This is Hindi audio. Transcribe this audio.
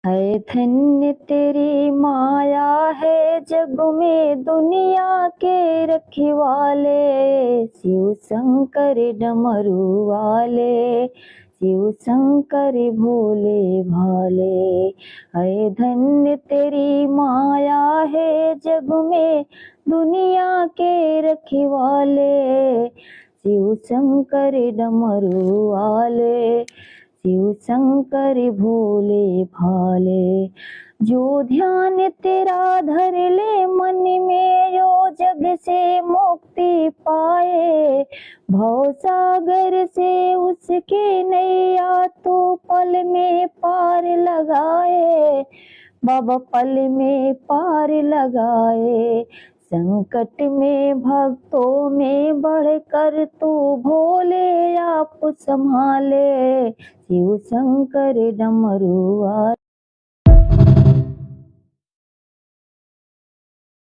है धन्य तेरी माया है जग में दुनिया के रखवाले, शिव शंकर डमरू वाले, शिव शंकर भोले भाले। है धन्य तेरी माया है जग में दुनिया के रखवाले, शिव शंकर डमरू वाले, शिव शंकर भोले भाले। जो ध्यान तेरा धर ले मन में, जो जग से मुक्ति पाए। भव सागर से उसके नैया तो पल में पार लगाए, बाबा पल में पार लगाए। संकट में भक्तों में बढ़कर तू भोले आप संभाले, शिव शंकर डमरू वाले।